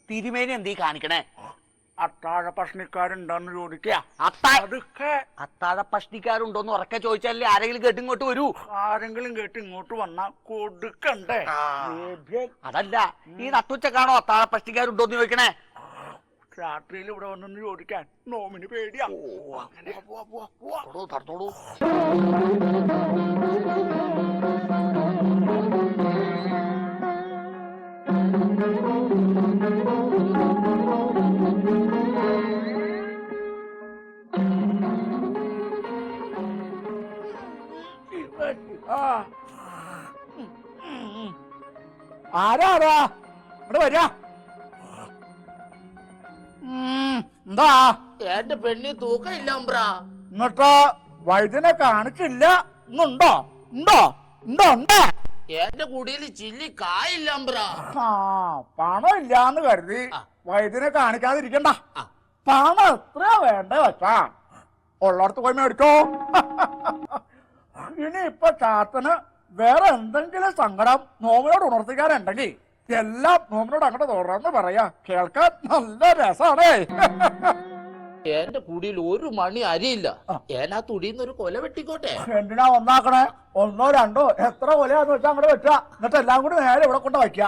തിരുമേനി എന്തീ കാണിക്കണേ? അത്താഴ പ്രശ്നക്കാരുണ്ടോന്ന് ചോദിക്കുക. അത്താഴ പ്രശ്നക്കാരുണ്ടോന്ന് ഉറക്കെ ചോദിച്ചാലേ ആരെങ്കിലും കേട്ട് ഇങ്ങോട്ട് വരൂ. ആരെങ്കിലും കേട്ട് ഇങ്ങോട്ട് വന്നാ കൊടുക്കണ്ടേ? അതല്ല, ഈ നട്ടുച്ചക്കാണോ അത്താഴ പ്രശ്നക്കാരുണ്ടോന്ന് ചോദിക്കണേ? രാത്രിയിൽ ഇവിടെ വന്നെന്ന് ചോദിക്കാൻ നോമിന് പേടിയാ. തടത്തോളൂ. ആരാ ഇവിടെ വരാ? എന്താ എന്റെ പെണ്ണി തൂക്കമില്ല ബ്രാ. എന്നിട്ട് വൈദ്യനെ കാണിച്ചില്ല? ഇന്നുണ്ടോ? ഉണ്ടോ? ഉണ്ടോ? ഉണ്ടോ? എന്റെ കുടിയിൽ ചില്ലി കായില്ല ബ്രാ. പണം ഇല്ലാന്ന് കരുതി വൈദ്യനെ കാണിക്കാതിരിക്കണ്ട. പണം എത്ര വേണ്ട വെച്ചാ ഉള്ളടത്ത് പോയി മേടിച്ചോ. ഇനി ഇപ്പൊ ചാത്തന് വേറെ എന്തെങ്കിലും സങ്കടം നോമിനോട് ഉണർത്തിക്കാനുണ്ടെങ്കിൽ എല്ലാം നോമിനോട് അങ്ങോട്ട് തുറന്ന് പറയാ. കേൾക്കാൻ നല്ല രസാണേ. എന്റെ കുടിയിൽ ഒരു മണി അരിയില്ല. ഏനാ തുടിയിൽ ഒരു കൊല വെട്ടിക്കോട്ടെ. എന്തിനാ ഒന്നാക്കണേ? ഒന്നോ രണ്ടോ എത്ര കൊലയാന്ന് വെച്ചാൽ അങ്ങോട്ട് വെച്ചാ. എന്നിട്ട് എല്ലാം കൂടി നേരെ ഇവിടെ കൊണ്ട് വയ്ക്ക.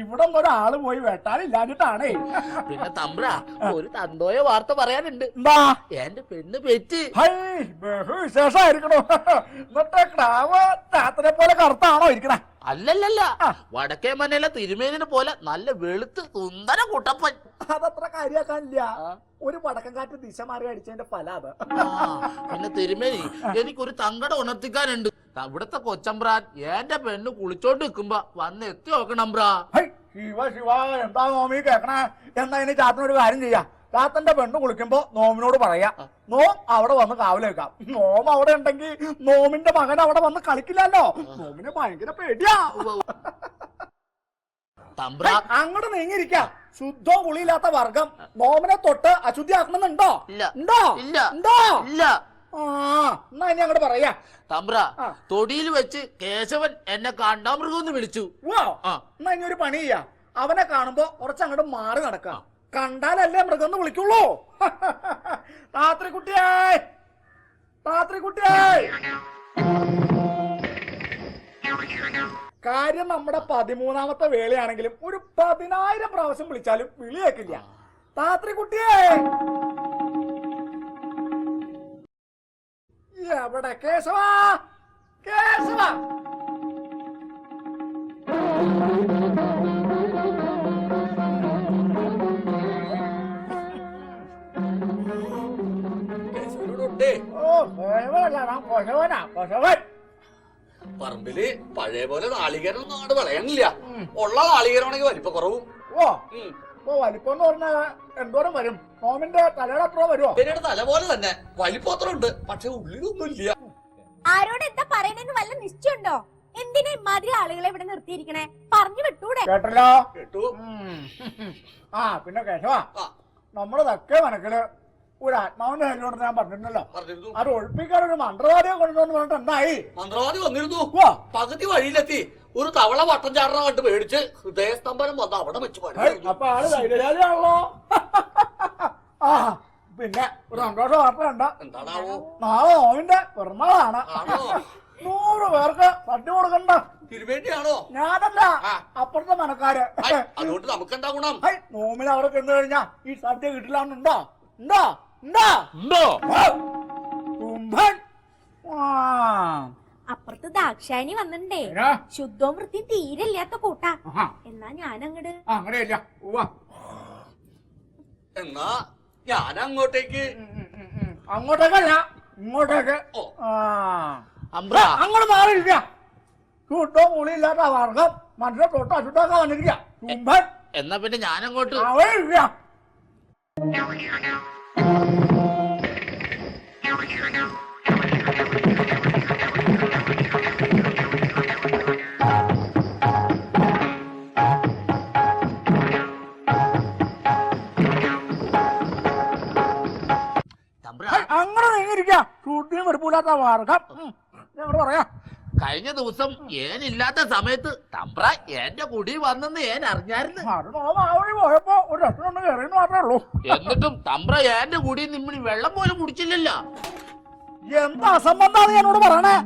ഇവിടെ ഒരാള് പോയി വെട്ടാനില്ലാഞ്ഞിട്ടാണേ. പിന്നെ തമ്പ്ര ഒരു തന്തോയ വാർത്ത പറയാനുണ്ട്. എന്താ? എന്റെ പെണ്ണ് പെറ്റ്. ബഹുവിശേഷായിരിക്കണോ? എന്നിട്ട് ക്രാവ് ചാത്തനെ പോലെ കറുത്താണോ ഇരിക്കണേ? അല്ലല്ലല്ല, വടക്കേ മനയിലെ തിരുമേനിനെ പോലെ നല്ല വെളുത്ത് സുന്ദര കുട്ടപ്പൻ. അതത്ര കാര്യാക്കാനില്ല. ഒരു വടക്കം കാറ്റ് ദിശ മാറി അടിച്ചതിന്റെ ഫല അത്. പിന്നെ തിരുമേനി, എനിക്കൊരു തങ്കട ഉണർത്തിക്കാനുണ്ട്. ഇവിടത്തെ കൊച്ചമ്പ്രാൻ എന്റെ പെണ്ണ് കുളിച്ചോണ്ട് നിൽക്കുമ്പോ വന്ന് എത്തി നോക്കണം ബ്രാ. ശിവ ശിവ, എന്താ നോമി കേക്കണേ? എന്നാ ഇനി ചാത്തനൊരു കാര്യം ചെയ്യാം. ചാത്തന്റെ പെണ്ണ് കുളിക്കുമ്പോ നോമിനോട് പറയാ, നോം അവിടെ വന്ന് കാവലേക്കാം. നോം അവിടെ ഉണ്ടെങ്കിൽ നോമിന്റെ മകൻ അവിടെ വന്ന് കളിക്കില്ലല്ലോ. നോമിന് ഭയങ്കര പേടിയാ. അങ്ങോട്ട് നീങ്ങിരിക്കാം. ശുദ്ധവും കുളിയില്ലാത്ത വർഗം നോമിനെ തൊട്ട് അശുദ്ധിയാക്കണമെന്നുണ്ടോ? ഉണ്ടോ? ഉണ്ടോ? എന്നാ ഇനി അങ്ങോട്ട് പറയാ. തമ്പ്ര, തൊടിയിൽ വെച്ച് കേശവൻ എന്നെ കാണ്ടാമൃഗം വിളിച്ചു. എന്നാ ഇനി ഒരു പണി ചെയ്യാ. അവനെ കാണുമ്പോ കുറച്ചങ്ങോട്ട് മാറി നടക്കാം. കണ്ടാലല്ലേ മൃഗം എന്ന് വിളിക്കുള്ളൂ. രാത്രി കുട്ടിയായി, രാത്രി കുട്ടിയായി. കാര്യം നമ്മുടെ 13ാമത്തെ വേളയാണെങ്കിലും ഒരു 10,000 പ്രാവശ്യം വിളിച്ചാലും വിളി കേൾക്കില്ല. രാത്രി കുട്ടിയേ, എവിടെ കേശവ? കേശവ, പറമ്പില് പഴയ പോലെ നാളികേരം ഒന്നും അങ്ങോട്ട് വിളയണില്ല. ഉള്ള നാളികേരമാണെങ്കിൽ വലിപ്പ കുറവും. വലിപ്പം എന്ന് പറഞ്ഞാൽ എന്തോരം വരും? നോമിന്റെ തലയുടെ അത്ര വരുമോ? പെരയുടെ തല പോലെ തന്നെ വലിപ്പം അത്ര ഉണ്ട്, പക്ഷെ ഉള്ളിലൊന്നും ഇല്ല. ആരോട് എന്താ പറയണെന്ന് വല്ല നിശ്ചയുണ്ടോ? എന്തിനാ ഇമാതിരി ആളുകളെ ഇവിടെ നിർത്തിയിരിക്കണേ? പറഞ്ഞു വിട്ടൂടെ? കേട്ടല്ലോ, കേട്ടു. പിന്നെ കേശവ, നമ്മുടെ തെക്കേ മനക്കില് ഒരു ആത്മാവിന്റെ കാര്യോട് ഞാൻ പറഞ്ഞിരുന്നല്ലോ. അത് ഒഴിപ്പിക്കാൻ ഒരു മന്ത്രവാദിയെ കൊണ്ടുവന്ന് പറഞ്ഞിട്ട് എന്തായി? മന്ത്രവാദി വന്നിരുന്നു. പകുതി വഴിയിലെത്തി ഒരു തവള വട്ടം ചാടണ കണ്ട് പേടിച്ച് ഹൃദയസ്തംഭനം വന്ന് അവിടെ വെച്ച് പണി. അപ്പൊ ആള് ധൈര്യശാലിയാണല്ലോ. പിന്നെ ഒരു സന്തോഷ വാർത്ത കണ്ട. എന്താണാവോ? നാളെ നോവിന്റെ പിറന്നാളാണ്. 100 പേർക്ക് സദ്യ കൊടുക്കണ്ട. തിരുവേണ്ടിയാണോ? ഞാനല്ല, അപ്പുറത്തെ മനക്കാര്. അതുകൊണ്ട് നമുക്കെന്താ ഗുണം? നോമിന് അവിടെ ചെന്ന് കഴിഞ്ഞാ ഈ സദ്യ കിട്ടില്ലാന്നുണ്ടോ? ഉണ്ടോ? ഉണ്ടോ? ഉണ്ടോ? കുംഭൻ. അപ്പുറത്ത് ദാക്ഷായണി വന്നിണ്ടേ. ശുദ്ധവും വൃത്തി തീരില്ലാത്ത കൂട്ടാ. എന്നാ ഞാനങ്ങട് അങ്ങനെയല്ല. എന്നാ ഞാൻ അങ്ങോട്ടേക്ക്. അങ്ങോട്ടേക്കല്ല, ഇങ്ങോട്ടേക്ക്. അങ്ങോട്ട് മാറിയിരിക്ക. ചൂട്ടോ പുളിയില്ലാത്ത വർഗം മനുഷ്യ തൊട്ട് അശുദ്ധാക്കാൻ വന്നിരിക്ക. കുംഭൻ. എന്നാ പിന്നെ ഞാനങ്ങോട്ട് അവിടെ ഇരിക്ക. അങ്ങനെ നീങ്ങിരിക്കുക ചൂട്ടിയും വെറുപ്പില്ലാത്ത മാർഗം ഞങ്ങൾ പറയാ. കഴിഞ്ഞ ദിവസം ഏനില്ലാത്ത സമയത്ത് തമ്പ്ര എന്റെ കുടി വന്നെന്ന് ഏൻ അറിഞ്ഞായിരുന്നു. അത് നോം ആ വഴി പോയപ്പോ ഒരു രസം കയറിയെന്ന് മാത്രമേ ഉള്ളൂ. എന്നിട്ടും തമ്പ്ര എന്റെ കുടി നിമ്മണി വെള്ളം പോലും കുടിച്ചില്ലല്ലോ. എന്താ അസംബന്ധാണ് എന്നോട് പറയണേ?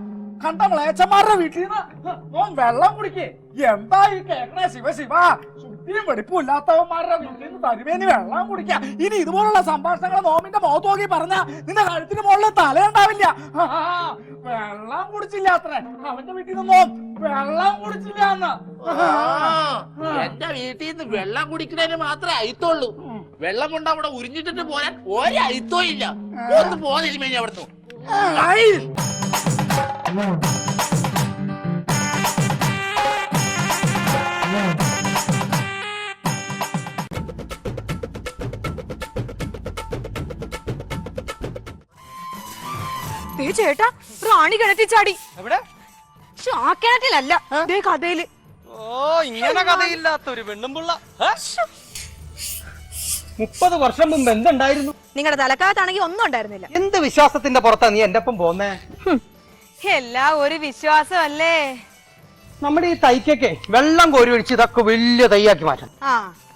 കണ്ട മ്ലേച്ഛന്മാരുടെ വീട്ടിൽ നിന്ന് നോം വെള്ളം കുടിക്കേ. എന്താ ഈ കേക്കണേ? ശിവ ശിവ, ശുദ്ധിയും വെടിപ്പും ഇല്ലാത്തവന്മാരുടെ വീട്ടിൽ നിന്ന് തരുമേനി വെള്ളം കുടിക്കുക. ഇനി ഇതുപോലുള്ള സംഭാഷണങ്ങൾ നോമിന്റെ മുഖത്ത് നോക്കി പറഞ്ഞ നിന്റെ കഴുത്തിന് മുകളിൽ തലയുണ്ടാവില്ല. വെള്ളം കുടിച്ചില്ല അത്രേ അവന്റെ വീട്ടിൽ നിന്നോ വെള്ളം കുടിച്ചില്ല എന്ന്. എന്റെ വീട്ടിൽ നിന്ന് വെള്ളം കുടിക്കുന്നതിന് മാത്രമേ അയിത്തുള്ളൂ. വെള്ളം കൊണ്ട് അവിടെ ഉരിഞ്ഞിട്ടിട്ട് പോരാൻ ഒരു അയിത്തോ ഇല്ല. ഒന്ന് പോന്നിരുമേനി അവിടുന്ന്. ചേട്ടാ റാണി കിണറ്റി ചാടി. എവിടെ? ആ കിണറ്റിലല്ല, കഥയില്. ഓ, ഇങ്ങനെ കഥയില്ലാത്തൊരു പെണ്ണുമ്പുള്ള 30 വർഷം മുമ്പ് എന്തുണ്ടായിരുന്നു? നിങ്ങളുടെ തലക്കാലത്താണെങ്കിൽ ഒന്നും ഉണ്ടായിരുന്നില്ല. എന്ത് വിശ്വാസത്തിന്റെ പുറത്താ നീ എന്റെ ഒപ്പം പോന്നേ? എല്ലാം ഒരു വിശ്വാസമല്ലേ. നമ്മുടെ ഈ തൈക്കൊക്കെ വെള്ളം കോരി ഒഴിച്ച് ഇതൊക്കെ വലിയ തൈയാക്കി മാറ്റണം. ആ,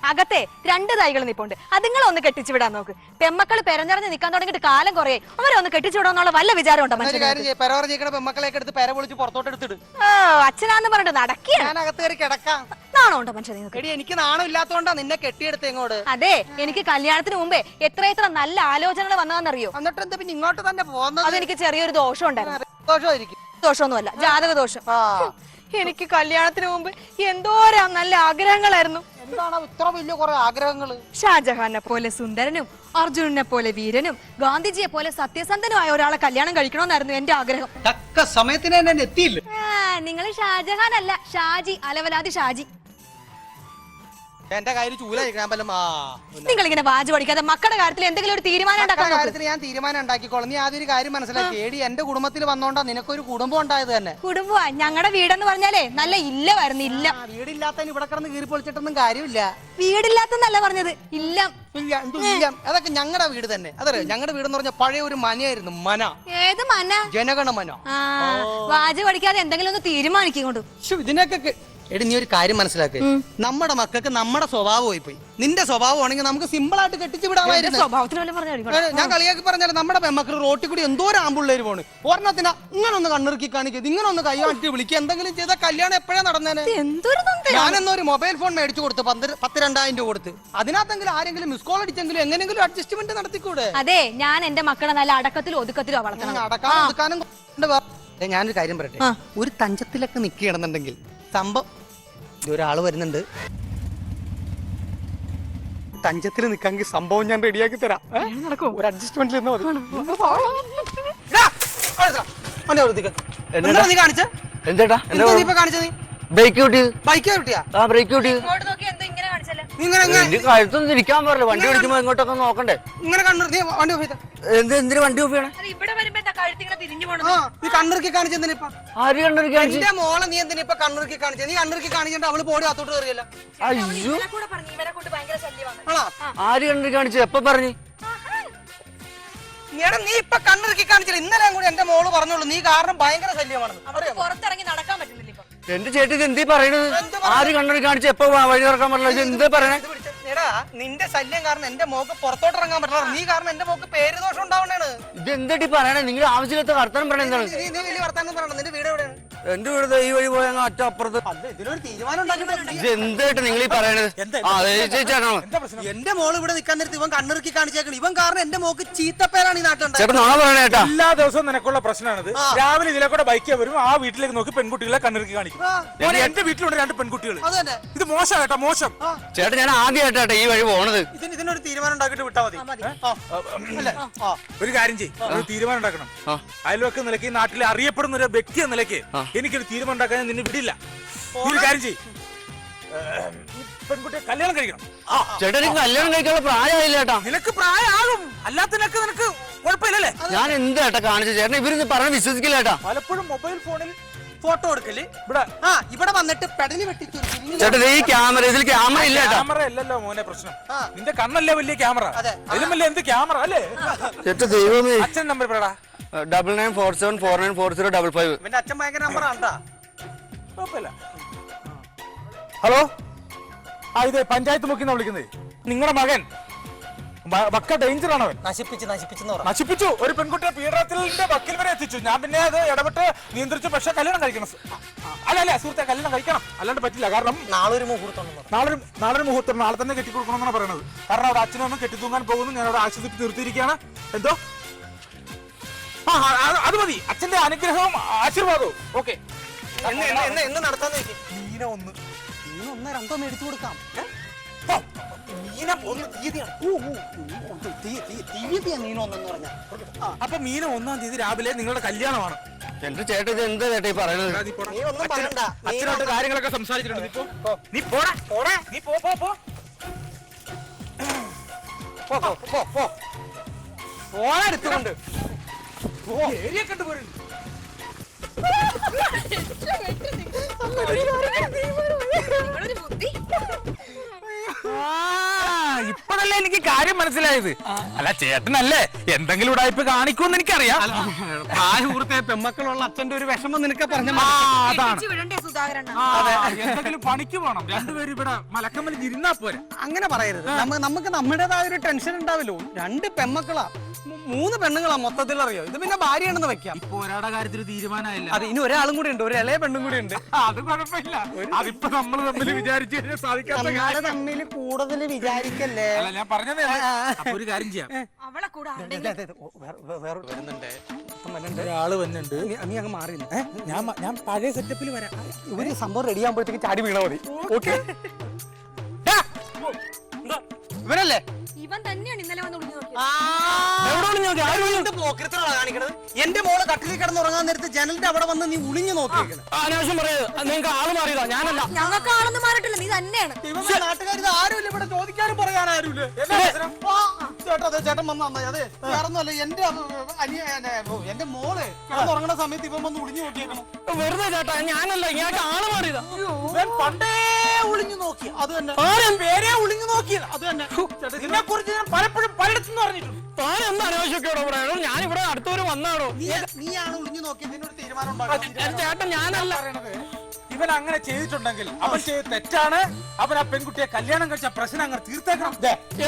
അകത്തെ 2 തൈകൾ നിപ്പുണ്ട്. അതുങ്ങളൊന്ന് കെട്ടിച്ചു വിടാൻ നോക്ക്. പെമ്മക്കള് പെരഞ്ഞറിഞ്ഞ് നിൽക്കാൻ തുടങ്ങിയിട്ട് കാലം കുറേ. അവരെ ഒന്ന് കെട്ടിച്ചു വിടാന്നുള്ള വല്ല വിചാരം ഉണ്ടോ മനുഷ്യന്? പെമ്മക്കളെയൊക്കെ എടുത്ത് പെര പൊളിച്ച് പുറത്തോട്ട് എടുത്തിട്ട് അച്ഛനാന്ന് പറഞ്ഞിട്ട് നടക്കിയ ഞാൻ അകത്ത് കയറി കിടക്കാം. നാണോ ഉണ്ടോ മനുഷ്യൻ നിങ്ങൾക്ക്? എടി, എനിക്ക് നാണം ഇല്ലാത്തോണ്ടാ നിന്നെ കെട്ടിയെടുത്ത് എങ്ങോട്ട്. അതെ, എനിക്ക് കല്യാണത്തിന് മുമ്പേ എത്ര നല്ല ആലോചനകൾ വന്നതെന്നറിയോ? എന്നിട്ട് എന്താ പിന്നെ ഇങ്ങോട്ട് തന്നെ പോകുന്നത്? അതെനിക്ക് ചെറിയൊരു ദോഷം ഉണ്ടായിരുന്നു. ദോഷമായിരിക്കും. ദോഷമൊന്നുമല്ല, ജാതക ദോഷം. എനിക്ക് കല്യാണത്തിന് മുമ്പ് എന്തോരാ നല്ല ആഗ്രഹങ്ങളായിരുന്നു. എന്താണ് ഇത്ര വലിയ കുറെ ആഗ്രഹങ്ങള്? ഷാജഹാനെ പോലെ സുന്ദരനും അർജുനനെ പോലെ വീരനും ഗാന്ധിജിയെ പോലെ സത്യസന്ധനുമായ ഒരാളെ കല്യാണം കഴിക്കണമെന്നായിരുന്നു എന്റെ ആഗ്രഹം. തക്ക സമയത്തിന് തന്നെ എത്തിയില്ല. നിങ്ങൾ ഷാജഹാൻ അല്ല, ഷാജി, അലവലാതി ഷാജി. എന്റെ കാര്യം ചൂലായിരിക്കാൻ പറ്റും. നിങ്ങൾ ഇങ്ങനെ വാജ് പഠിക്കാതെ മക്കളുടെ കാര്യത്തിൽ എന്തെങ്കിലും ഒരു തീരുമാനം ഉണ്ടാക്കാൻ നോക്ക്. കാര്യത്തിൽ ഞാൻ തീരുമാനം ഉണ്ടാക്കിക്കോളാം. നീ ആദ്യം ഒരു കാര്യം മനസ്സിലാക്കി. ഏടി, എന്റെ കുടുംബത്തിൽ വന്നോണ്ടാ നിനക്കൊരു കുടുംബം ഉണ്ടായത് തന്നെ. കുടുംബ ഞങ്ങളുടെ വീടെന്ന് പറഞ്ഞാലേ നല്ല ഇല്ലമായിരുന്നു. ഇല്ല, വീടില്ലാത്തതിന് ഇവിടെ കിടന്ന് കീറി പൊളിച്ചിട്ടൊന്നും കാര്യമില്ല. വീടില്ലാത്തന്നല്ല പറഞ്ഞത്, ഇല്ല. ഇല്ല, അതൊക്കെ ഞങ്ങളുടെ വീട് തന്നെ. അതറിയോ, ഞങ്ങളുടെ വീടെന്ന് പറഞ്ഞ പഴയ ഒരു മനയായിരുന്നു. മന. ഏത് മന? ജനഗണമന. വാജ് പഠിക്കാതെ എന്തെങ്കിലും ഒന്ന് തീരുമാനിക്കൊണ്ട്. ഇതിനൊക്കെ എടി, നീ ഒരു കാര്യം മനസ്സിലാക്കി. നമ്മുടെ മക്കൾക്ക് നമ്മുടെ സ്വഭാവം പോയി. നിന്റെ സ്വഭാവം ആണെങ്കിൽ നമുക്ക് സിമ്പിൾ ആയിട്ട് കെട്ടിച്ചു വിടാമായിരുന്നു. ഞാൻ കളിയാക്കി പറഞ്ഞാലും നമ്മുടെ പെമ്മക്കൾ റോട്ടിൽ കൂടി എന്തോ ആമ്പുള്ളേര് പോണ്. ഒരെണ്ണത്തിനാ ഇങ്ങനെ ഒന്ന് കണ്ണിറുക്കി കാണിക്കുക, ഇങ്ങനെ ഒന്ന് കൈയാട്ടി വിളിക്കുക, എന്തെങ്കിലും ചെയ്ത കല്യാണം എപ്പോഴാ നടന്നേനെ? ഞാനെന്നൊരു മൊബൈൽ ഫോൺ മേടിച്ചു കൊടുത്ത് 10,000-20,000 രൂപ കൊടുത്ത്. അതിനകത്തെങ്കിലും ആരെങ്കിലും മിസ് കോൾ അടിച്ചെങ്കിലും എങ്ങനെയെങ്കിലും അഡ്ജസ്റ്റ്മെന്റ് നടത്തിക്കൂടെ? അതെ, ഞാൻ എന്റെ മക്കളെ നല്ല അടക്കത്തിലും ഒതുക്കത്തിലോ വളർത്തണം. അടക്കാനും ഒതുക്കാനും. ഞാനൊരു കാര്യം പറയട്ടെ. ഒരു തഞ്ചത്തിലൊക്കെ നിൽക്കുകയാണെന്നുണ്ടെങ്കിൽ സംഭവം ഒരാള് വരുന്നുണ്ട്. തഞ്ചത്തിൽ നിൽക്കാമെങ്കിൽ സംഭവം ഞാൻ റെഡിയാക്കി തരാം. ഒരു അഡ്ജസ്റ്റ്മെന്റിൽ കഴുത്തൊന്നും തിരിക്കാൻ പാടില്ല. വണ്ടി ഓടിക്കുമ്പോ ഇങ്ങോട്ടൊക്കെ നോക്കണ്ടേ? ഇങ്ങനെ എന്തിനു വണ്ടി ഓഫിയാണ്? കണ്ണിറുക്കി കാണിച്ചെന്തിനാ? ആര് കണ്ണിറുക്കി കാണിച്ചു? എന്റെ മോളെ നീ എന്തിനാ ഇപ്പൊ കണ്ണിറുക്കി കാണിച്ചത്? നീ കണ്ണിറുക്കി കാണിച്ചിട്ട് അവള് പോടി അത്തോട്ട് കയറിയല്ല. അയ്യോ, ആര് കണ്ണിറുക്കി കാണിച്ചു? എപ്പ പറഞ്ഞു? നീ ഇപ്പൊ കണ്ണിറുക്കി കാണിച്ചില്ല. ഇന്നലെ കൂടി എന്റെ മോള് പറഞ്ഞോളൂ നീ കാരണം ഭയങ്കര ശല്യമാണ്. പുറത്തിറങ്ങി നടക്കാൻ പറ്റുന്നില്ല. എന്റെ ചേട്ടി ഇത് എന്തീ പറയണത്? ആര് കണ്ണിറുക്കി കാണിച്ചു? എപ്പ വഴി തുറക്കാൻ പറ്റില്ല? എന്താ പറയണേ? എടാ, നിന്റെ ശല്യം കാരണം എന്റെ മോക്ക് പുറത്തോട്ട് ഇറങ്ങാൻ പറ്റില്ല. നീ കാരണം എന്റെ മോക്ക് പേര് ദോഷം ഉണ്ടാവണേണ്. ഇത് എന്താ പറയണേ? നിങ്ങൾ ആവശ്യമില്ലാത്ത വർത്തമാനം പറയണ എന്താണ്? നീ വലിയ വർത്താനം പറയണം. നിന്റെ വീട് എവിടെയാണ്? എന്റെ വീട് ഈ വഴി പോയ അറ്റ അപ്പുറത്ത്. ഇതിനൊരു തീരുമാനം ഉണ്ടാക്കിയിട്ട് ഇത് എന്തായിട്ട് നിങ്ങൾ ഈ പറയണത്? എന്റെ മോള് ഇവിടെ നിൽക്കാൻ നേരത്ത് ഇവൻ കണ്ണിറുക്കി കാണിച്ചേക്കണം. ഇവൻ കാരണം എന്റെ മോക്ക് ചീത്തപ്പേരാണ് ഈ നാട്ടിലുണ്ടായത്. ചേട്ടാ നാളെ പറയണ ചേട്ടാ. എല്ലാ ദിവസവും നിനക്കുള്ള പ്രശ്നമാണിത്. രാവിലെ ഇതിലെ കൂടെ ബൈക്ക് വരും, ആ വീട്ടിലേക്ക് നോക്കി പെൺകുട്ടികളെ കണ്ണിറുക്കി കാണിക്കും. എന്റെ വീട്ടിലുണ്ട് 2 പെൺകുട്ടികൾ. ഇത് മോശം കേട്ടോ, മോശം. ചേട്ടാ ഞാൻ ആദ്യമായിട്ടാ ഈ വഴി പോണത്. ഇതിനൊരു തീരുമാനം ഉണ്ടാക്കിയിട്ട് വിട്ടാ മതി. ഒരു കാര്യം ചെയ്യും, ഒരു തീരുമാനം ഉണ്ടാക്കണം. അയൽവക്ക നിലയ്ക്ക്, ഈ നാട്ടിലെ അറിയപ്പെടുന്ന ഒരു വ്യക്തി എന്ന നിലയ്ക്ക് എനിക്കൊരു തീരുമാനം ഉണ്ടാക്കാൻ നിന്നെ വിടില്ല. ഒരു കാര്യം ചെയ്യും, പെൺകുട്ടിയെ കല്യാണം കഴിക്കണം. ചേട്ടാ എനിക്ക് കല്യാണം കഴിക്കാനുള്ള പ്രായമായില്ല ചേട്ടാ. നിനക്ക് പ്രായമാകും, അല്ലാത്തതിനൊക്കെ നിനക്ക് കുഴപ്പമില്ലല്ലേ? ഞാൻ എന്താ ചേട്ടാ കാണിച്ചു? ചേട്ടൻ ഇവരൊന്നും പറഞ്ഞ് വിശ്വസിക്കില്ല ചേട്ടാ. പലപ്പോഴും മൊബൈൽ ഫോണിൽ ഫോട്ടോ എടുക്കല് ഇവിടെ ഇവിടെ വന്നിട്ട് പെടലി വെട്ടി ചേട്ടാ ഈ ക്യാമറ ഇതിൽ ക്യാമറ ഇല്ല ചേട്ടാ. ക്യാമറ അല്ലല്ലോ മോനെ പ്രശ്നം. നിന്റെ കണ്ണല്ലേ വലിയ ക്യാമറ. അതെ. ഇതിലും വലിയ എന്ത് ക്യാമറ അല്ലേ? ചേട്ടാ ദൈവമേ. അച്ഛൻ നമ്പർ പറയടാ. 9947494055. ഇവന്റെ അച്ഛൻ ഭയങ്കര നമ്പറാണ്ടാ. കുഴപ്പമില്ല. ഹലോ, ഇത് പഞ്ചായത്ത് മുക്കിന്നാ വിളിക്കുന്നത്. നിങ്ങളുടെ മകൻ വക്ക ഡേഞ്ചർ ആണ്. അവൻ നശിപ്പിച്ചു. ഒരു പെൺകുട്ടിയെ പീഡനത്തിന്റെ വക്കിൽ വരെ എത്തിച്ചു. ഞാൻ പിന്നെ അത് ഇടപെട്ട് നിയന്ത്രിച്ചു. പക്ഷെ കല്യാണം കഴിക്കണം. അല്ല സുഹൃത്തെ, കല്യാണം കഴിക്കണം, അല്ലാണ്ട് പറ്റില്ല. കാരണം നാളെ ഒരു മുഹൂർത്തം, നാളെ തന്നെ കെട്ടിക്കൊടുക്കണമെന്നാണ് പറയണത്. കാരണം അവിടെ അച്ഛനൊന്നും കെട്ടിത്തൂങ്ങാൻ പോകുന്നു. ഞാൻ അവിടെ ആശുപത്രി നിർത്തിയിരിക്കുകയാണ്. എന്തോ അത് മതി. അച്ഛന്റെ അനുഗ്രഹവും ആശീർവാദവും. ഓക്കെ, എന്ന് നടത്താൻ മീന ഒന്ന് രണ്ടോ മേടിച്ചു കൊടുക്കാം. അപ്പൊ മീന 1-ാം തീയതി രാവിലെ നിങ്ങളുടെ കല്യാണമാണ്. എന്റെ ചേട്ടാ ഇത് എന്താ ചേട്ടാ ഈ പറയണത്? അച്ഛനോട്ട് കാര്യങ്ങളൊക്കെ സംസാരിച്ചിട്ടുണ്ട്. നീ പോടാ, നീ പോ. എടുത്തുകൊണ്ട് ഏരിയ കണ്ടുപോരുന്നു. ഇപ്പോഴല്ലേ എനിക്ക് കാര്യം മനസ്സിലായത്. അല്ല ചേട്ടനല്ലേ എന്തെങ്കിലും ഉടായ്പ കാണിക്കുമെന്ന് എനിക്കറിയാം. സുഹൃത്തെ പെമ്മക്കളുള്ള അച്ഛന്റെ ഒരു വിഷമം നിനക്ക് പറഞ്ഞ അതാണ്. എന്തെങ്കിലും പണിക്ക് പോണം. രണ്ടുപേരും ഇവിടെ മലക്കമ്മൽ ഇരുന്നാ പോരെ. അങ്ങനെ പറയരുത്. നമുക്ക് നമ്മുടേതായ ഒരു ടെൻഷൻ ഉണ്ടാവല്ലോ. 2 പെമ്മക്കളാ, 3 പെണ്ണുങ്ങളാ മൊത്തത്തിൽ. അറിയോ, ഇത് പിന്നെ ഭാര്യയാണെന്ന് വെക്കാം. ഇപ്പൊ ഒരാളുടെ കാര്യത്തിൽ തീരുമാനമായില്ല. അത് ഇനി ഒരാളും കൂടി ഉണ്ട്, ഒരു ഇളയ പെണ്ണും കൂടി ഉണ്ട്. അത് കുഴപ്പമില്ല. അതിപ്പോ നമ്മൾ തമ്മിൽ വിചാരിച്ചു കഴിഞ്ഞാൽ സാധിക്കാത്ത കാര്യം. തമ്മിൽ കൂടുതൽ വിചാരിക്കല്ലേ. അല്ല, ഞാൻ പറഞ്ഞതേ. അപ്പൊ ഒരു കാര്യം ചെയ്യാം. അവളെ കൂടെ ഒരാള് വന്നിട്ടുണ്ട്. നീ അങ്ങ് മാറി ഞാൻ പഴയ സെറ്റപ്പിൽ വരാം. ഒരു സംഭവം റെഡി ആകുമ്പോഴത്തേക്ക് ചാടി വീണ മതി. ഓക്കെ, ഇവനല്ലേ? ഇവൻ തന്നെയാണ് ഇന്നലെ വന്ന് ഒളിഞ്ഞു നോക്കിയത്. എന്റെ മോള് കട്ടിലിൽ കിടന്ന് ഉറങ്ങാൻ നേരത്ത് ജനലിന്റെ അവിടെ വന്ന് നീ ഒളിഞ്ഞു നോക്കിയേക്കണം. അനാവശ്യം പറയത്. നിങ്ങൾക്ക് ആള് മാറിയതാ, ഞാനല്ല. ഞങ്ങൾക്ക് ആളൊന്നും മാറിയിട്ടില്ല, നീ തന്നെയാണ്. നാട്ടുകാർ ഇത് ആരുമില്ല ഇവിടെ, ചോദിക്കാനും പറയാൻ ആരുമില്ല. ചേട്ടാ അതെ, ചേട്ടൻ വന്നാ അതെ. വേറൊന്നുമല്ല, എന്റെ മോള് കിടന്നുറങ്ങുന്ന സമയത്ത് ഇവൻ വന്ന് ഒളിഞ്ഞു നോക്കിയേക്കണം. വെറുതെ ചേട്ടാ, ഞാനല്ല. ഇങ്ങോട്ട് ആള് മാറിയതാ. പണ്ടേ ഒളിഞ്ഞു നോക്കി. അത് തന്നെ പേരെ ഒളിഞ്ഞു നോക്കിയത്. അത് തന്നെ ഇതിനെ കുറിച്ച് ഞാൻ പലപ്പോഴും പലയിടത്തും പറഞ്ഞിട്ടുണ്ട്. താൻ എന്താ അനാവശ്യമൊക്കെയാണോ പറയണോ? ഞാൻ ഇവിടെ അടുത്തവര് വന്നാണോ? നീയാണ് ഒളിഞ്ഞു നോക്കിയതിനൊരു തീരുമാനം ഉണ്ടാക്കി. ചേട്ടൻ ഞാനല്ല. ഇവൻ അങ്ങനെ ചെയ്തിട്ടുണ്ടെങ്കിൽ അവൻ ചെയ്ത് തെറ്റാണ്. അവൻ ആ പെൺകുട്ടിയെ കല്യാണം കഴിച്ച പ്രശ്നം അങ്ങനെ തീർത്തേക്കണം.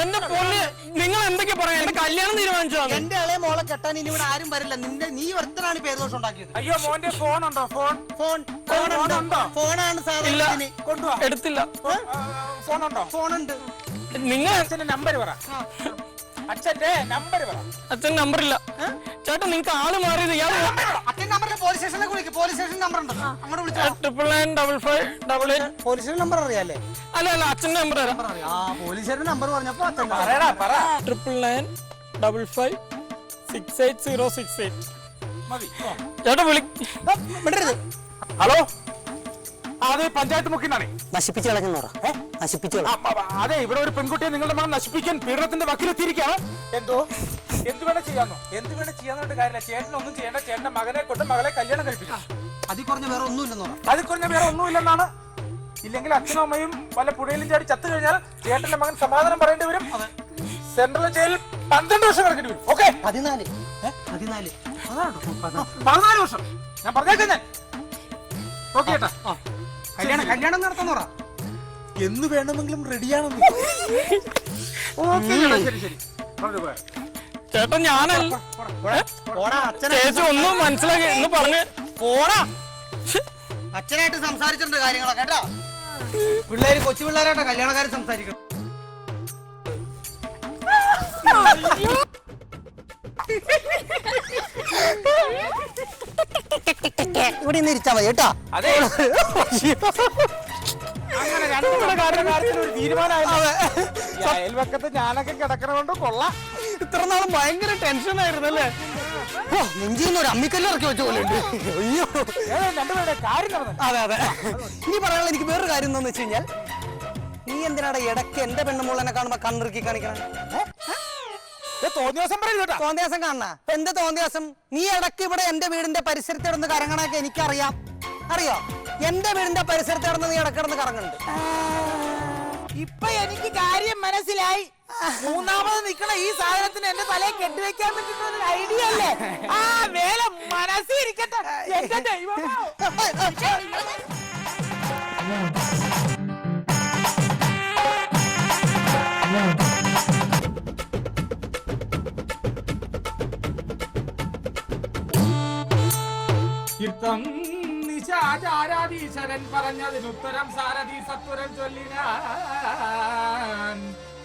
എന്റെ പൊന്ന്, നിങ്ങൾ എന്തൊക്കെ പറയാ? എന്റെ കല്യാണം തീരുമാനിച്ചതാണ്. എന്റെ ഇളയ മോളെ കെട്ടാൻ ഇനി ഇവിടെ ആരും വരില്ല. നീ ഒരുത്തനാണ് പേരുദോഷം ഉണ്ടാക്കിയത്. അയ്യോ, മോന്റെ ഫോൺ ഉണ്ടോ? ഫോണുണ്ടോ? ഫോണാണ് സാധനം. കൊണ്ടുപോവാ. എടുത്തില്ല. ഫോണുണ്ടോ? ഫോണുണ്ട്. നിങ്ങൾ അച്ഛന്റെ നമ്പർ പറ. അച്ഛന്റെ നമ്പർ പറ. അച്ഛൻ നമ്പറില്ല. ചേട്ടാ നിങ്ങൾക്ക് ആള് മാറിയത് ഇയാള്. അച്ഛൻ നമ്പറിൽ പോലീസ് സ്റ്റേഷനിലേക്ക് വിളിക്കും. പോലീസ് സ്റ്റേഷൻ നമ്പർ ഉണ്ട്, അങ്ങോട്ട് വിളിച്ചോ. 9995588. പോലീസ് സ്റ്റേഷൻ നമ്പർ അറിയാല്ലേ? അല്ല അച്ഛന്റെ നമ്പർ തരാം. പോലീസ് സ്റ്റേഷൻ നമ്പർ പറഞ്ഞപ്പോ അച്ഛൻ പറയടാ, പറ. 99955680668. മതി. ചേട്ടാ വിളി. വിടരുത്. ഹലോ, അതെ പഞ്ചായത്ത് മുക്കിന്നാണേ. നശിപ്പിച്ചു കളഞ്ഞു നശിപ്പിച്ചു. അതെ, ഇവിടെ ഒരു പെൺകുട്ടിയെ നിങ്ങളുടെ മകൻ നശിപ്പിക്കാൻ പീഡനത്തിന്റെ വക്കിലെത്തിയിരിക്കുകയാണ്. എന്ത് വേണം ചെയ്യാന്നോട്ട് കാര്യമില്ല. ചേട്ടനൊന്നും ചെയ്യേണ്ട. ചേട്ടന്റെ മകനെ കൊണ്ട് മകളെ കല്യാണം കഴിപ്പിക്കണം. അതിൽ കുറഞ്ഞ വേറെ ഒന്നുമില്ലെന്നോ? അതിൽ കുറഞ്ഞ വേറെ ഒന്നുമില്ലെന്നാണ്. ഇല്ലെങ്കിൽ അച്ഛനും അമ്മയും വല്ല പുഴയിലും ചാടി ചത്തു കഴിഞ്ഞാൽ ചേട്ടന്റെ മകൻ സമാധാനം പറയേണ്ടി വരും. സെൻട്രൽ ജയിലിൽ 12 വർഷം കിടക്കേണ്ടി വരും. ഓക്കെ, 14 വർഷം. ഞാൻ പറഞ്ഞേക്കാം. ഞാൻ ഓക്കെ ചേട്ടാ. കല്യാണം നടത്തുന്നോറാ. എന്ന് വേണമെങ്കിലും റെഡിയാണെന്ന്. ശരി. ചേട്ടാ ഞാനല്ല. ചേച്ചി ഒന്നും മനസ്സിലാക്കി എന്ന് പറഞ്ഞ് പോടാ. അച്ഛനായിട്ട് സംസാരിച്ചിട്ടുണ്ട് കാര്യങ്ങളൊക്കെ കേട്ടാ. കൊച്ചു പിള്ളേരായിട്ടാ കല്യാണക്കാര് സംസാരിക്കണം. ഇവിടെ നിന്ന് ഇരിച്ചാ മതി കേട്ടാ. അതെ, അങ്ങനെ കാര്യത്തിൽ ഒരു തീരുമാനമായില്ല. അയൽവക്കത്ത് ഞാനൊക്കെ കിടക്കണോണ്ട് കൊള്ളാം. ഇത്ര നാളും ഭയങ്കര ടെൻഷൻ ആയിരുന്നു അല്ലേ? നെഞ്ചിന്ന് ഒരു അമ്മിക്കല്ല് ഇറക്കി വെച്ച പോലെ ഉണ്ട്. അയ്യോ, രണ്ടുപേരുടെ കാര്യം നടന്നു. അതെ. ഇനി പറയാനുള്ള എനിക്ക് വേറൊരു കാര്യം എന്താന്ന് വെച്ച് കഴിഞ്ഞാൽ, നീ എന്തിനാണ് ഇടയ്ക്ക് എന്റെ പെണ്ണുമോളെന്നെ കാണുമ്പോ കണ്ണിറുക്കി കാണിക്കണം? തോന്നിയാസം കാണണ എന്ത് തോന്നിയാസം? നീ ഇടയ്ക്ക് ഇവിടെ എന്റെ വീടിന്റെ പരിസരത്ത് ഇടുന്ന കരങ്ങണൊക്കെ എനിക്കറിയാം. അറിയോ? എന്റെ വീടിന്റെ പരിസരത്ത് കിടന്ന് നീ ഇടക്കിടന്ന് കറങ്ങുന്നുണ്ട്. ഇപ്പൊ എനിക്ക് കാര്യം മനസ്സിലായി. മൂന്നാമത് നിക്കണ ഈ സാധനത്തിന് എന്റെ തലയിൽ കെട്ടിവെക്കാൻ പറ്റുന്ന ഒരു ഐഡിയ അല്ലേ? ആ വേല മനസ്സിൽ ഇരിക്കട്ടെ. എന്റെ ദൈവമേ. കീർത്തം നിശാചാരാധീശ്വരൻ പറഞ്ഞതിനുത്തരം സാരഥി സത്വരം ചൊല്ലിനാൻ.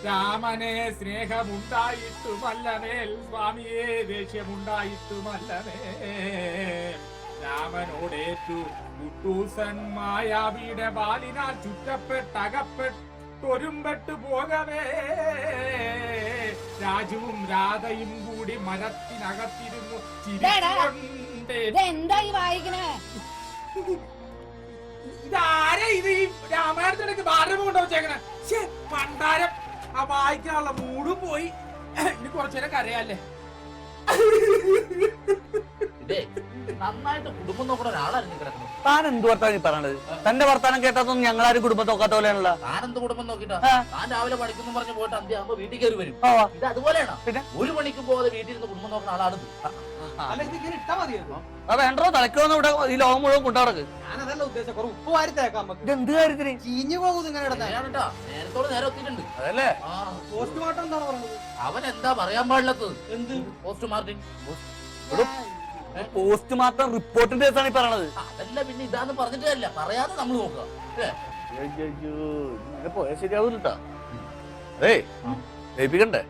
രാമനെ സ്നേഹമുണ്ടായിട്ടുമല്ലമേൽ സ്വാമിയെ ദേഷ്യമുണ്ടായിട്ടുമല്ലമേൽ രാമനോടേറ്റു കുട്ടൂസൻ മായാവിയുടെ ബാലിനാൽ ചുറ്റപ്പെട്ടകപ്പെട്ടൊരുമ്പെട്ടു പോകവേ രാജുവും രാധയും കൂടി മരത്തിനകത്തിരുന്നു ചിരിച്ചുകൊണ്ടേ. എന്തായി വായിക്കണേ? ഇതാരെ ഇത് ഈ രാമായണത്തിനൊക്കെ ബാലരമ കൊണ്ടു വെച്ചേക്കണേ? പണ്ടാരം ആ വായിക്കാനുള്ള മൂടും പോയി. ഇനി കുറച്ചേരം കരയല്ലേ. ഇതേ നന്നായിട്ട് കുടുംബം നോക്കുന്ന ഒരാളായിരുന്നു കിടക്കുന്നത്. താൻ എന്ത് വർത്താനം ഈ പറയണത്? തന്റെ വർത്താനം കേട്ടാത്തൊന്നും ഞങ്ങളാരും കുടുംബം നോക്കാത്ത പോലെയാണല്ലോ. താനെന്ത് കുടുംബം നോക്കിട്ടാ? താൻ രാവിലെ പഠിക്കുന്നു പറഞ്ഞ് പോയിട്ട് അന്ത്യാകുമ്പോ വീട്ടിൽ കയറി വരും. ആ. ഇത് അതുപോലെയാണോ? പിന്നെ? ഒരു മണിക്ക് പോകാതെ വീട്ടിൽ നിന്ന് കുടുംബം നോക്കുന്ന ആളാണിത്. അല്ല ഇത് ഇങ്ങനെ ഇട്ടാ മതിയോ? അത് വേണ്ടോ? തലക്കൊന്നും ഇവിടെ ഈ ലോകം മുഴുവൻ കൊണ്ടുനടക്ക്. ഞാനതല്ല ഉദ്ദേശം. കുറെ ഉപ്പ് വാരി തേക്കാം നമുക്ക്. ഇത് എന്ത് കാര്യത്തിന്? ചീഞ്ഞു പോകും ഇങ്ങനെ കിടന്നാ. നേരാണ് നേരത്തോട് നേരെ എത്തിയിട്ടുണ്ട്. അതല്ലേ ആ, പോസ്റ്റ്മോർട്ടം എന്താണ് പറഞ്ഞത്? അവൻ എന്താ പറയാൻ പാടില്ലാത്തത്? എന്ത് പോസ്റ്റ് മാർട്ടിൻ. പോസ്റ്റ് മാത്രം റിപ്പോർട്ടിന്റെ കേസാണ് ഈ പറയണത്. അതല്ല പിന്നെ ഇതാന്ന് പറഞ്ഞിട്ടല്ല, പറയാതെ നമ്മൾ നോക്കുക. പോയാൽ ശരിയാവൂലട്ടാ. അതേ ഏൽപ്പിക്കണ്ടേ?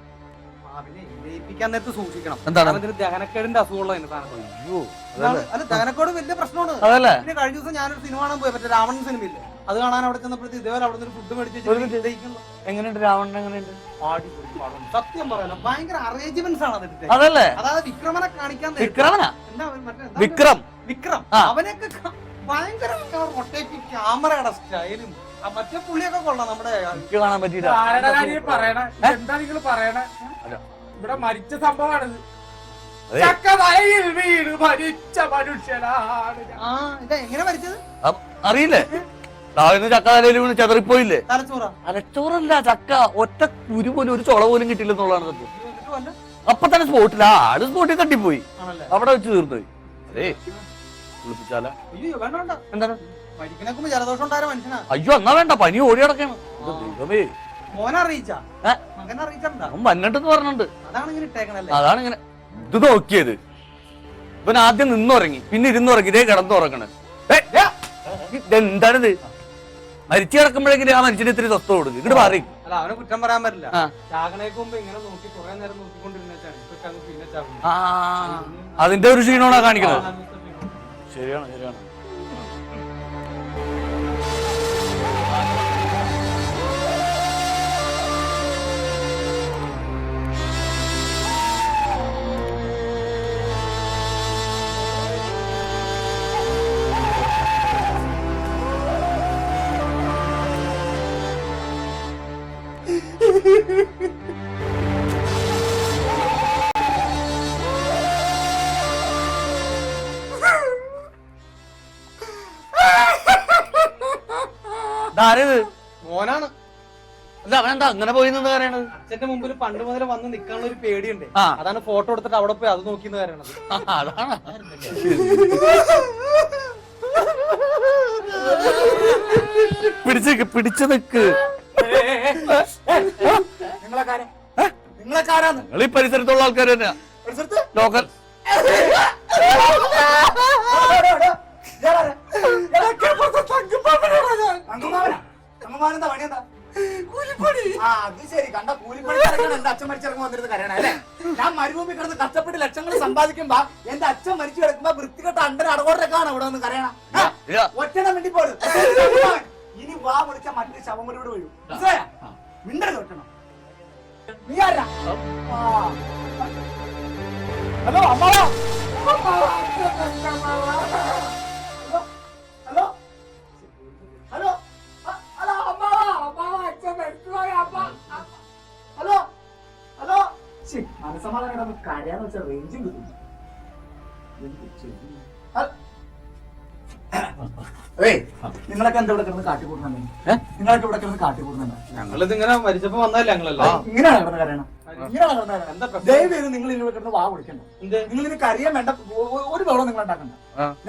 ജയിപ്പിക്കാൻ നേരത്ത് സൂക്ഷിക്കണം. എന്താണ്? ഇതിന് ദഹനക്കേടിന്റെ അസുഖമുള്ള സാധനം. അയ്യോ അല്ല ദഹനക്കേട് വലിയ പ്രശ്നമാണ്. അതല്ലേ? പിന്നെ കഴിഞ്ഞ ദിവസം ഞാനൊരു സിനിമ കാണാൻ പോയി, മറ്റേ രാവണൻ സിനിമയില്ലേ, അത് കാണാൻ അവിടെ ചെന്നപ്പോഴത്തേക്ക് ഇതേപോലെ അവിടെ നിന്ന് ഫുഡ് മേടിച്ച് എങ്ങനെയുണ്ട് രാവണൻ? എങ്ങനെയുണ്ട്? സത്യം പറയാലോ ഭയങ്കര അറേഞ്ച്മെന്റ്സ് ആണ് അതിന്റെ. അതല്ലേ? അതായത് വിക്രമനെ കാണിക്കാൻ വിക്രമനാ? എന്താ മറ്റേ വിക്രം വിക്രം ആ. അവനൊക്കെ ഭയങ്കര റൊട്ടേറ്റിംഗ് ക്യാമറയുടെ സ്റ്റൈലും മറ്റേ പുള്ളിയൊക്കെ കൊള്ളാം. നമ്മുടെ എനിക്ക് കാണാൻ പറ്റിയില്ല. ആരുടെ കാര്യം പറയണേ? എന്താ നിങ്ങൾ പറയണേ? ഇവിടെ മരിച്ച സംഭവമാണിത്. ചക്കവയലിൽ വീണ് മരിച്ച മനുഷ്യനാണ് ഞാൻ. ആ ഇത് എങ്ങനെ മരിച്ചത് അറിയില്ലേ? രാവിലെ ചക്ക തലയിൽ വീണ് ചെതറിപ്പോയില്ലേ? തലച്ചോറ അരച്ചോറല്ല, ചക്ക ഒറ്റ കുരു പോലും ഒരു ചൊള പോലും കിട്ടില്ലെന്നുള്ളതാണ് സത്യം. വല്ല അപ്പൊ തന്നെ സ്പോട്ടിൽ ആട് സ്പോട്ടിൽ തട്ടിപ്പോയി, ആണല്ലേ? അവിടെ വെച്ച് തീർന്നുപോയി. അതേ കുളിപ്പിച്ചാല അയ്യോ വേണ്ട വേണ്ട. എന്താണ്? മരിക്കണക്കുമ്പോ ജലദോഷം ഉണ്ടായ മനുഷ്യനാ. അയ്യോ എന്നാ വേണ്ട, പനി ഓടി കിടക്കണം. ദൈവമേ, മോനെ അറിയിച്ചാ? ഏ? മകനെ അറിയിച്ചിട്ടുണ്ടാ? അവൻ വന്നിട്ടെന്ന് പറഞ്ഞിട്ടുണ്ട്. അതാണ് ഇങ്ങനെ ഇട്ടേക്കണല്ലേ? അതാണ് ഇങ്ങനെ ഇത് നോക്കിയത്. ഇവൻ ആദ്യം നിന്നുറങ്ങി, പിന്നെ ഇരുന്നുറങ്ങി, ഇതേ കിടന്നുറങ്ങണ്. ഇതെന്താണിത്? മരിച്ചു കിടക്കുമ്പോഴെങ്കിലും ആ മനുഷ്യന് ഇത്തിരി സ്വസ്ഥ കൊടുക്കും. ഇങ്ങോട്ട് മാറി. അല്ല അവനെ കുറ്റം പറയാൻ പറ്റില്ല. ആ. ചാകണേക്ക് മുമ്പ് ഇങ്ങനെ നോക്കി കുറെ നേരം നോക്കിക്കൊണ്ടിരുന്നേച്ചാണ് ഇപ്പൊ പിന്നെ ചാകും. ആ അതിന്റെ ഒരു ക്ഷീണമാണ് കാണിക്കുന്നത്. ശരിയാണ് ശരിയാണ്. ആരത്? മോനാണ്. അല്ല അവനെന്താ അങ്ങനെ പോയി നിന്ന് പറയണത്? അച്ഛന്റെ മുമ്പിൽ പണ്ട് മുതലേ വന്ന് നിൽക്കാനുള്ള ഒരു പേടിയുണ്ട്. ആ. അതാണ് ഫോട്ടോ എടുത്തിട്ട് അവിടെ പോയി അത് നോക്കിന്ന് പറയണത്. അതാണ്. പിടിച്ചു നിക്ക്. നിങ്ങളെക്കാരാന്ന് നിങ്ങൾ ഈ പരിസരത്തുള്ള ആൾക്കാർ തന്നെയാ, ലോക്കൽ. അത് ശരി, കണ്ട കൂലിപ്പണി എന്റെ അച്ഛൻ മരിച്ചിറങ്ങി വന്നിരുന്ന് കരയണ അല്ലേ? ഞാൻ മരുഭൂമി കിടന്ന് കഷ്ടപ്പെട്ട് ലക്ഷങ്ങൾ സമ്പാദിക്കുമ്പോ എന്റെ അച്ഛൻ മരിച്ചു കിടക്കുമ്പോ വൃത്തികെട്ട അണ്ടര അടകോടൊക്കെയാണ് ഇവിടെ വന്ന് കരയണ. ഒറ്റണം വേണ്ടി പോലും ഇനി വാ വിളിച്ച മറ്റൊരു ശവം കൂടി ഇവിടെ വീഴും. മിണ്ടരുത്, ഒറ്റണം. നീ ആരാ? ഹലോ അമ്മാവാ. ഹലോ ഹലോ ഹലോ അമ്മാവാ. അമ്മാവാ അച്ഛൻ മരിച്ചുപോയി. Hello hello. മനസ്സമാധാനം കരയാന്ന് വെച്ചാൽ റേഞ്ചും കിട്ടും. ഏയ് നിങ്ങളൊക്കെ എന്താ ഇവിടെ കിടന്ന് കാട്ടിക്കൂട്ടുന്നുണ്ട്? നിങ്ങളൊക്കെ ഇവിടെ കിടന്ന് കാട്ടിക്കൂട്ടുന്നുണ്ട്? ഞങ്ങളിത് ഇങ്ങനെ മരിച്ചപ്പോ വന്നല്ലേ ഞങ്ങളല്ല ഇങ്ങനെയാണ് കിടന്ന് കരയണം. ഇങ്ങനെയാണ് കിടന്ന് കരയണം. ദയവേത് നിങ്ങൾ ഇവിടെ കിടന്ന് വാ കൊടുക്കണ്ട. നിങ്ങൾ ഇതിന് കരയാൻ വേണ്ട ഒരു വെള്ളം നിങ്ങൾ ഉണ്ടാക്കണ്ട.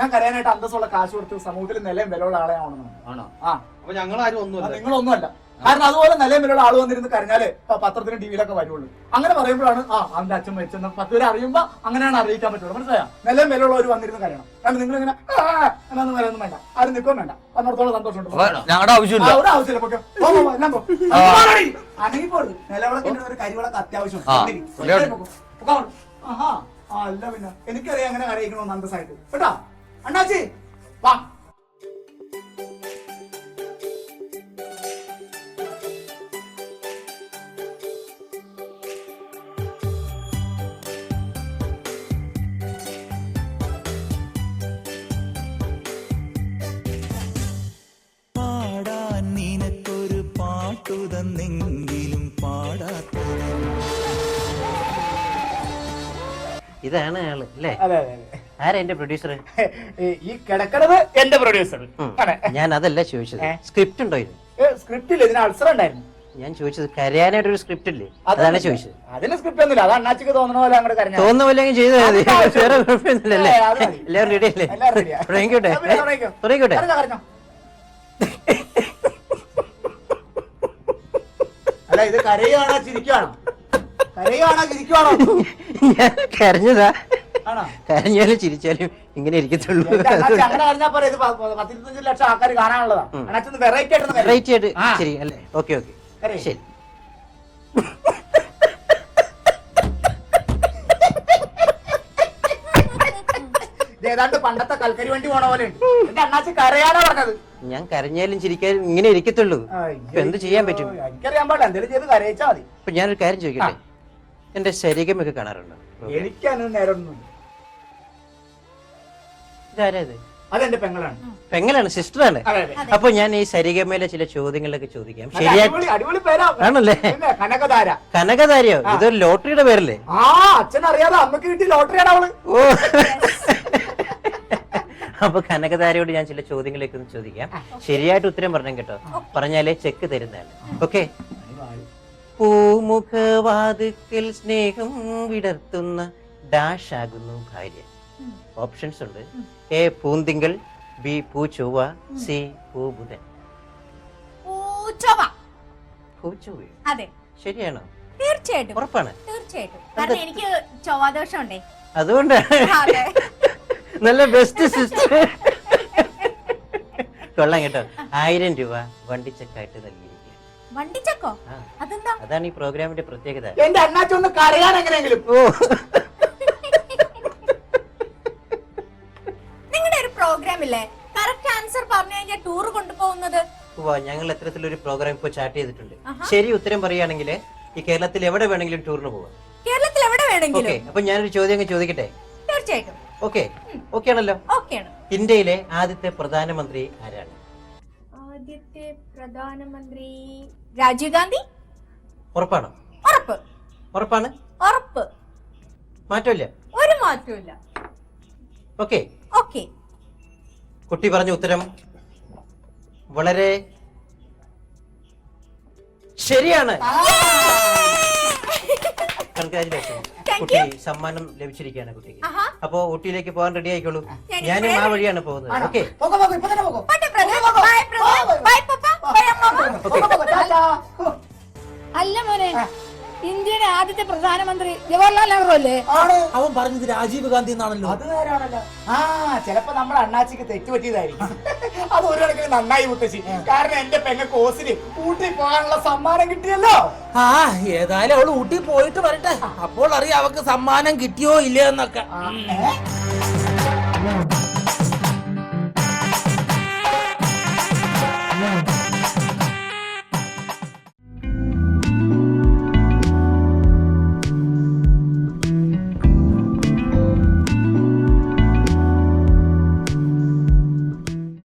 ഞാൻ കരയാനായിട്ട് അന്തസ്സുള്ള കാശ് കൊടുത്ത് സമൂഹത്തിൽ നിലയും വിലയുള്ള ആളെ ആവണമെന്നാണ്. ആ അപ്പൊ ഞങ്ങളാരും ഒന്നുമില്ല. നിങ്ങളൊന്നുമല്ല. കാരണം അതുപോലെ നിലയും വിലയുള്ള ആള് വന്നിരുന്ന് കരഞ്ഞാല് പത്രത്തിനും ടിവിയിലൊക്കെ വരുള്ളൂ. അങ്ങനെ പറയുമ്പോഴാണ് അവന്റെ അച്ഛൻ മരിച്ചെന്ന് 10 പേര് അറിയുമ്പോ അങ്ങനെയാണ് അറിയിക്കാൻ പറ്റുള്ളൂ. മനസ്സിലായോ? നിലയും വിലയുള്ളവർ വന്നിരുന്ന് കരയണം. കാരണം നിങ്ങൾ ഇങ്ങനെ എന്നൊന്നും വരാനൊന്നും വേണ്ട. ആരും നിൽക്കുകയും വേണ്ട. അന്നോടത്തോളം സന്തോഷമുണ്ട്. ഞങ്ങളുടെ ആവശ്യമില്ല. ഒരു ആവശ്യമില്ല. അനങ്ങിപ്പോഴും നിലവിളക്കിന്റെ ഒരു കരിവിളക്ക് അത്യാവശ്യം. അല്ല പിന്നെ എനിക്കറിയാം അങ്ങനെ കരയിക്കണമെന്ന് അന്തസ്സായിട്ട് കേട്ടാ. അണ്ണാച്ചി വാ. പാടാൻ നിനക്കൊരു പാട്ടു തന്നെങ്കിലും പാടാത്ത ഇതാണ് ആള് അല്ലേ? അതെ അതെ അതെ. ആരാ എന്റെ പ്രൊഡ്യൂസർ? ഈ കിടക്കണത് എന്റെ പ്രൊഡ്യൂസർ. ഞാൻ അതല്ല ചോദിച്ചത്. സ്ക്രിപ്റ്റ് ഉണ്ടോ ഇത്? സ്ക്രിപ്റ്റ് ഇല്ല, ഇതിന് അൾസർ ഉണ്ടായിരുന്നു. ഞാൻ ചോദിച്ചത് കരയാനായിട്ടൊരു സ്ക്രിപ്റ്റ് ഇല്ലേ? അതാണ് ചോദിച്ചത്. അതിന് സ്ക്രിപ്റ്റ് ഒന്നുമില്ല. അത് അണ്ണാച്ചിക്ക് തോന്നുന്ന പോലെ അങ്ങോട്ട് കരഞ്ഞാൽ തോന്നുന്ന പോലെ അങ്ങ് ചെയ്താൽ മതി. വേറെ കുഴപ്പമൊന്നുമില്ലല്ലേ? അത് മതി. എല്ലാവരും റെഡി അല്ലേ? എല്ലാവരും ready ആ. തുടങ്ങിക്കോട്ടെ. തുടങ്ങിക്കോട്ടെ. കരഞ്ഞോ. അല്ല ഇത് കരയാണോ ചിരിക്കുകയാണോ? കരയാണോ ചിരിക്കുകയാണോ? ഞാൻ കരഞ്ഞതാ. ആണോ? കരഞ്ഞാലും ചിരിച്ചാലും ഇങ്ങനെ ഇരിക്കത്തുള്ളൂ. അങ്ങനെ പറഞ്ഞാൽ പോലെ ഇത് 10-25 ലക്ഷം ആൾക്കാർ കാണാനുള്ളതാ. അണ്ണാച്ചൊന്ന് വെറൈറ്റി ആയിട്ട് വെറൈറ്റി ആയിട്ട് ശരി അല്ലേ? ഓക്കെ ഓക്കെ ശരി. ഏതാണ്ട് പണ്ടത്തെ കൽക്കരി വണ്ടി പോണ പോലെ ഉണ്ട്. എന്റെ അണ്ണാച്ചി കരയാനാ പറഞ്ഞത്. ഞാൻ കരഞ്ഞാലും ചിരിക്കാനും ഇങ്ങനെ ഇരിക്കത്തുള്ളൂ. ഇപ്പൊ എന്ത് ചെയ്യാൻ പറ്റും? എനിക്കറിയാൻ പാടില്ല. എന്തെങ്കിലും ചെയ്ത് കരയിച്ചാ മതി. ഇപ്പൊ ഞാനൊരു കാര്യം ചോദിക്കട്ടെ, എന്റെ ശരീരമൊക്കെ കാണാറുണ്ടോ? എനിക്കതിന് നേരമൊന്നും. ഇതാരാ ഇത്? അതെന്റെ പെങ്ങളാണ്. പെങ്ങളാണ്, സിസ്റ്ററാണ്. അതെ അതെ. അപ്പൊ ഞാൻ ഈ സരിഗമയിലെ ചില ചോദ്യങ്ങളൊക്കെ ചോദിക്കാം. നല്ല ശരിയായിട്ട് അടിപൊളി പേരാ. ആണല്ലേ? പിന്നെ കനകധാര. കനകധാരിയോ? ഇതൊരു ലോട്ടറിയുടെ പേരല്ലേ? ആ അച്ഛൻ അറിയാതെ അമ്മക്ക് കിട്ടി ലോട്ടറിയാണ് അവള്. ഓ അപ്പൊ കനകധാരയോട് ഞാൻ ചില ചോദ്യങ്ങളൊക്കെ ഒന്ന് ചോദിക്കാം. ശരിയായിട്ട് ഉത്തരം പറഞ്ഞു കേട്ടോ. പറഞ്ഞാലേ ചെക്ക് തരുന്നതാണ്. ഓക്കെ. പൂമുഖവാതുക്കൽ സ്നേഹം വിടർത്തുന്ന ഡാഷ് ആകുന്നു ഭാര്യ. ഓപ്ഷൻസ് ഉണ്ട്. എ പൂന്തിങ്കൾ, ബി പൂച്ചൊവ്വ, സി പൂബുധൻ. പൂച്ചൊവ്വ അതെ ശരിയാണോ? തീർച്ചയായിട്ടും. ഉറപ്പാണ്? തീർച്ചയായിട്ടും. കാരണം എനിക്ക് ചൊവ്വാദോഷം ഉണ്ടേ. അതുകൊണ്ടാണ് അതെ. നല്ല ബെസ്റ്റ് സിസ്റ്റർ. കൊള്ളാം കേട്ടോ. 1000 രൂപ വണ്ടിച്ചക്കായിട്ട് നൽകിയിരിക്കുക. വണ്ടിച്ചക്കോ? അതെന്താ? അതാണ് ഈ പ്രോഗ്രാമിന്റെ പ്രത്യേകത. എന്റെ അണ്ണാച്ചി ഒന്ന് കരയാൻ എങ്ങനെയെങ്കിലും. ഓ നിങ്ങളുടെ ഒരു പ്രോഗ്രാം ഇല്ലേ കറക്റ്റ് ആൻസർ പറഞ്ഞു കഴിഞ്ഞാൽ ടൂർ കൊണ്ടുപോകുന്നത്? ഞങ്ങൾ എത്തരത്തിലൊരു പ്രോഗ്രാം ഇപ്പൊ ചാർട്ട് ചെയ്തിട്ടുണ്ട്. ശരി ഉത്തരം പറയുകയാണെങ്കിൽ ഈ കേരളത്തിൽ എവിടെ വേണമെങ്കിലും ടൂറിന് പോവാം. കേരളത്തിൽ എവിടെ വേണമെങ്കിലും? ഓക്കെ. അപ്പൊ ഞാനൊരു ചോദ്യം അങ്ങ് ചോദിക്കട്ടെ? തീർച്ചയായിട്ടും. ഓക്കെ. ഓക്കെ ആണല്ലോ? ഓക്കെയാണ്. ഇന്ത്യയിലെ ആദ്യത്തെ പ്രധാനമന്ത്രി ആരാണ്? ആദ്യത്തെ പ്രധാനമന്ത്രി രാജീവ് ഗാന്ധി. ഉറപ്പാണോ? ഉറപ്പ്. ഉറപ്പാണ്? ഉറപ്പ്. മാറ്റമില്ല? ഒരു മാറ്റമില്ല. ഓക്കെ. ഓക്കെ. കുട്ടി പറഞ്ഞ ഉത്തരം വളരെ ശരിയാണ്. കൺഗ്രാജുലേഷൻ. കുട്ടി സമ്മാനം ലഭിച്ചിരിക്കുകയാണ് കുട്ടിക്ക്. അപ്പോ ഊട്ടിയിലേക്ക് പോകാൻ റെഡി ആയിക്കോളൂ. ഞാനും ആ വഴിയാണ് പോകുന്നത്. ഓക്കെ. അല്ല മോനെ, ഇന്ത്യയുടെ ആദ്യത്തെ പ്രധാനമന്ത്രി ജവഹർലാൽ നെഹ്റു അല്ലേ? അവൻ പറഞ്ഞത് രാജീവ് ഗാന്ധി എന്നാണല്ലോ. അത് നേരാണല്ലോ. ആ ചിലപ്പോ നമ്മുടെ അണ്ണാച്ചിക്ക് തെറ്റുപറ്റിയതായിരിക്കും. അത് ഒരു കണക്കിന് നന്നായി മുത്തശ്ശി. കാരണം എന്റെ പെങ്ങൾക്ക് ഓസിന് ഊട്ടി പോകാനുള്ള സമ്മാനം കിട്ടിയല്ലോ. ആ ഏതായാലും അവള് ഊട്ടി പോയിട്ട് വരട്ടെ, അപ്പോൾ അറിയാം അവക്ക് സമ്മാനം കിട്ടിയോ ഇല്ലയോ എന്നൊക്കെ.